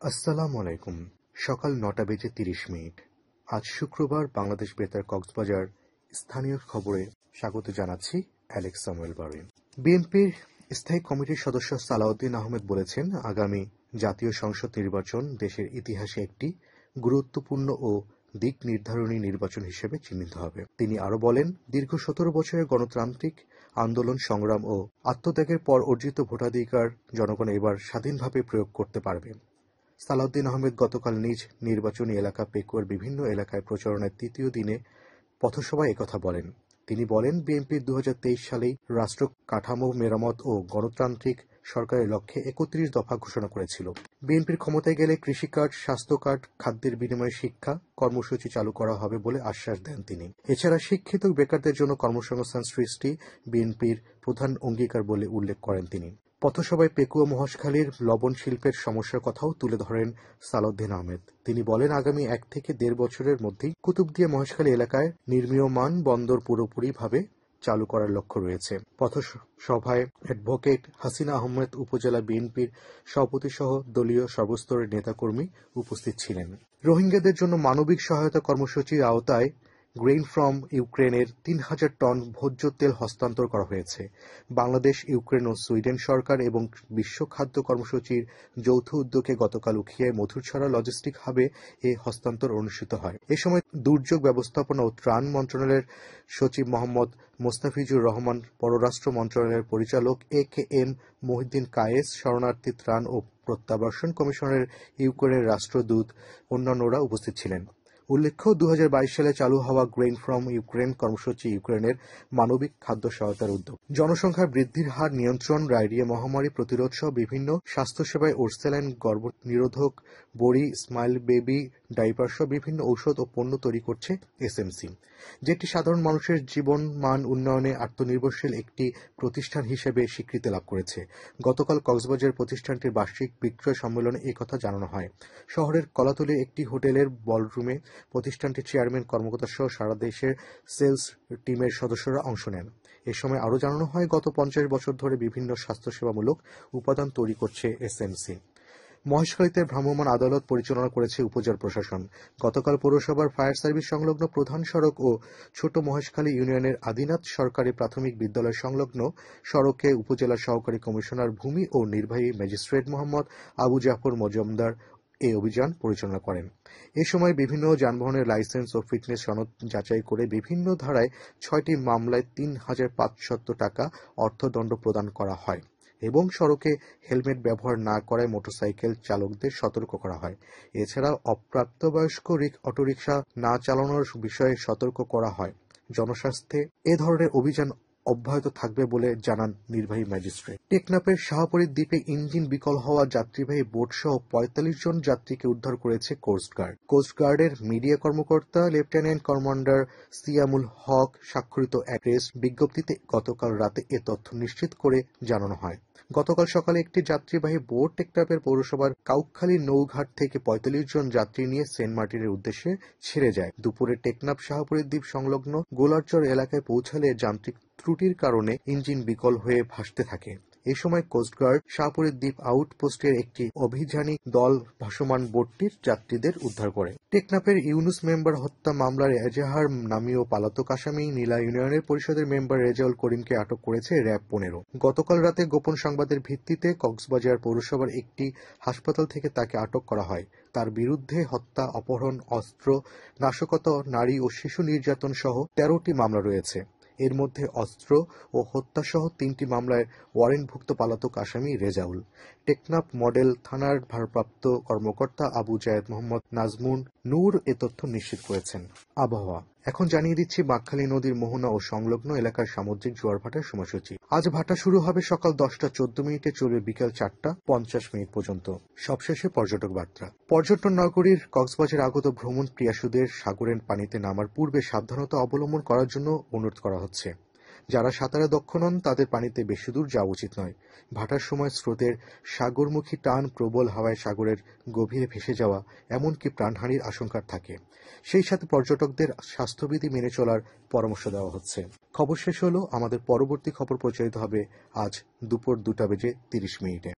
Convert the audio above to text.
আসসালামু আলাইকুম। সকাল ৯টা বেজে ৩০ মিনিট। আজ শুক্রবার বাংলাদেশ বেতার কক্সবাজার স্থানীয় খবরে স্বাগত জানাচ্ছি অ্যালেক্স সামুয়েল বারিন। বিএনপির স্থায়ী কমিটির সদস্য সালাউদ্দিন আহমেদ বলেছেন, আগামী জাতীয় সংসদ নির্বাচন দেশের ইতিহাসে একটি গুরুত্বপূর্ণ ও দিক নির্ধারণী নির্বাচন হিসেবে চিহ্নিত হবে। তিনি আরও বলেন, দীর্ঘ ১৭ বছরের গণতান্ত্রিক আন্দোলন, সংগ্রাম ও আত্মত্যাগের পর অর্জিত ভোটাধিকার জনগণ এবার স্বাধীনভাবে প্রয়োগ করতে পারবে। সালাউদ্দিন আহমেদ গতকাল নিজ নির্বাচনী এলাকা পেকুয়ার বিভিন্ন এলাকায় প্রচারণার তৃতীয় দিনে পথসভায় একথা বলেন। তিনি বলেন, বিএনপি ২০২৩ সালেই রাষ্ট্র কাঠামো মেরামত ও গণতান্ত্রিক সরকারের লক্ষ্যে ৩১ দফা ঘোষণা করেছিল। বিএনপির ক্ষমতায় গেলে কৃষিকার্ড, স্বাস্থ্য কার্ড, খাদ্যের বিনিময়ে শিক্ষা কর্মসূচি চালু করা হবে বলে আশ্বাস দেন তিনি। এছাড়া শিক্ষিত বেকারদের জন্য কর্মসংস্থান সৃষ্টি বিএনপির প্রধান অঙ্গীকার বলে উল্লেখ করেন তিনি। পথসভায় পেকুয়া মহেশখালীর লবণ শিল্পের সমস্যার কথাও তুলে ধরেন সালাউদ্দিন আহমেদ। তিনি বলেন, আগামী ১ থেকে ১.৫ বছরের মধ্যেই কুতুবদিয়া মহেশখালী এলাকায় নির্মীয়মান বন্দর পুরোপুরিভাবে চালু করার লক্ষ্য রয়েছে। পথসভায় অ্যাডভোকেট হাসিনা আহমেদ, উপজেলা বিএনপির সভাপতিসহ দলীয় সর্বস্তরের নেতাকর্মী উপস্থিত ছিলেন। রোহিঙ্গাদের জন্য মানবিক সহায়তা কর্মসূচির আওতায় গ্রেইন ফ্রম ইউক্রেনের ৩,০০০ টন ভোজ্য তেল হস্তান্তর করা হয়েছে। বাংলাদেশ, ইউক্রেন ও সুইডেন সরকার এবং বিশ্ব খাদ্য কর্মসূচির যৌথ উদ্যোগে গতকাল উখিয়ায় মধুরছড়া লজিস্টিক হাবে এ হস্তান্তর অনুষ্ঠিত হয়। এ সময় দুর্যোগ ব্যবস্থাপনা ও ত্রাণ মন্ত্রণালয়ের সচিব মোহাম্মদ মোস্তাফিজুর রহমান, পররাষ্ট্র মন্ত্রণালয়ের পরিচালক এ.কে.এম. মহিউদ্দিন কায়েস, শরণার্থী ত্রাণ ও প্রত্যাবাসন কমিশনের ইউক্রেনের রাষ্ট্রদূত অন্যান্যরা উপস্থিত ছিলেন। উল্লেখ্য, ২০২২ সালে চালু হওয়া গ্রেইন ফ্রম ইউক্রেন কর্মসূচি ইউক্রেনের মানবিক খাদ্য সহায়তার উদ্যোগ। জনসংখ্যা বৃদ্ধির হার নিয়ন্ত্রণ, ডায়রিয়া মহামারী প্রতিরোধ সহ বিভিন্ন স্বাস্থ্যসেবায় ওরসেলাইন, গর্ভনিরোধক বড়ি, স্মাইল বেবি ডাইপার সহ বিভিন্ন ঔষধ ও পণ্য তৈরি করছে এসএমসি, যেটি সাধারণ মানুষের জীবনমান উন্নয়নে আত্মনির্ভরশীল একটি প্রতিষ্ঠান হিসেবে স্বীকৃতি লাভ করেছে। গতকাল কক্সবাজার প্রতিষ্ঠানটির বার্ষিক বিক্রয় সম্মেলনে একথা জানানো হয়। শহরের কলাতলীর একটি হোটেলের বলরুমে প্রতিষ্ঠানটির চেয়ারম্যান, কর্মকর্তাসহ সারা দেশের সেলস টিমের সদস্যরা অংশ নেন। এ সময় আরও জানানো হয়, গত ৫০ বছর ধরে বিভিন্ন স্বাস্থ্যসেবামূলক উপাদান তৈরি করছে এসএমসি। মহেশখালীতে ভ্রাম্যমাণ আদালত পরিচালনা করেছে উপজেলা প্রশাসন। গতকাল পৌরসভার ফায়ার সার্ভিস সংলগ্ন প্রধান সড়ক ও ছোট মহেশখালী ইউনিয়নের আদিনাথ সরকারি প্রাথমিক বিদ্যালয় সংলগ্ন সড়কে উপজেলার সহকারী কমিশনার ভূমি ও নির্বাহী ম্যাজিস্ট্রেট মোহাম্মদ আবু জাফর মজুমদার এই অভিযান পরিচালনা করেন। এ সময় বিভিন্ন যানবাহনের লাইসেন্স ও ফিটনেস সনদ যাচাই করে বিভিন্ন ধারায় ৬টি মামলায় ৩,৫০০ টাকা অর্থদণ্ড প্রদান করা হয় এবং সড়কে হেলমেট ব্যবহার না করায় মোটরসাইকেল চালকদের সতর্ক করা হয়। এছাড়া অপ্রাপ্তবয়স্ক অটোরিকশা না চালানোর বিষয়ে সতর্ক করা হয়। জনস্বাস্থ্যে এ ধরনের অভিযান অব্যাহত থাকবে বলে জানান নির্বাহী ম্যাজিস্ট্রেট। টেকনাফের শাহপরীর দ্বীপে ইঞ্জিন বিকল হওয়া যাত্রীবাহী বোটসহ ৪৫ জন যাত্রীকে উদ্ধার করেছে কোস্টগার্ড। কোস্টগার্ডের মিডিয়া কর্মকর্তা লেফটেন্যান্ট কমান্ডার সিয়ামুল হক স্বাক্ষরিত এক প্রেস বিজ্ঞপ্তিতে গতকাল রাতে এ তথ্য নিশ্চিত করে জানানো হয়। গতকাল সকালে একটি যাত্রীবাহী বোট টেকনাফের পৌরসভার কাউখালী নৌঘাট থেকে ৪৫ জন যাত্রী নিয়ে সেন্ট মার্টিনের উদ্দেশ্যে ছেড়ে যায়। দুপুরে টেকনাফ শাহপরীর দ্বীপ সংলগ্ন গোলারচর এলাকায় পৌঁছালে যান্ত্রিক ত্রুটির কারণে ইঞ্জিন বিকল হয়ে ভাসতে থাকে। এ সময় কোস্টগার্ড শাহপরীর দ্বীপ আউটপোস্টের একটি অভিযানী দল ভাসমান বোটটির যাত্রীদের উদ্ধার করে। টেকনাফের ইউনুস মেম্বার হত্যা মামলার এজাহার নামীয় পলাতক আসামি নীলা ইউনিয়নের পরিষদের মেম্বার রেজাউল করিমকে আটক করেছে র্যাব ১৫। গতকাল রাতে গোপন সংবাদের ভিত্তিতে কক্সবাজার পৌরসভার একটি হাসপাতাল থেকে তাকে আটক করা হয়। তার বিরুদ্ধে হত্যা, অপহরণ, অস্ত্র, নাশকতা, নারী ও শিশু নির্যাতন সহ ১৩টি মামলা রয়েছে। এর মধ্যে অস্ত্র ও হত্যাসহ ৩টি মামলায় ওয়ারেন্টভুক্ত পলাতক আসামি রেজাউল। টেকনাফ মডেল থানার ভারপ্রাপ্ত কর্মকর্তা আবু জায়েদ মোহাম্মদ নাজমুন নূর এ তথ্য নিশ্চিত করেছেন। আবহাওয়া এখন জানিয়ে দিচ্ছি বাঁকখালী নদীর মোহনা ও সংলগ্ন এলাকার সামুদ্রিক জোয়ার ভাটার সময়সূচি। আজ ভাটা শুরু হবে সকাল ১০টা ১৪ মিনিটে, চলবে বিকেল ৪টা ৫০ মিনিট পর্যন্ত। সবশেষে পর্যটক বার্তা। পর্যটন নগরীর কক্সবাজার আগত ভ্রমণ প্রিয়াসুদের সাগরের পানিতে নামার পূর্বে সাবধানতা অবলম্বন করার জন্য অনুরোধ করা হচ্ছে। যারা সাঁতারে দক্ষ নন তাদের পানিতে বেশি দূর যাওয়া উচিত নয়। ভাটার সময় স্রোতের সাগরমুখী টান, প্রবল হাওয়ায় সাগরের গভীরে ভেসে যাওয়া, এমনকি প্রাণহানির আশঙ্কা থাকে। সেই সাথে পর্যটকদের স্বাস্থ্যবিধি মেনে চলার পরামর্শ দেওয়া হচ্ছে। খবর শেষ হলো। আমাদের পরবর্তী খবর প্রচারিত হবে আজ দুপুর ২টা বেজে ৩০ মিনিটে।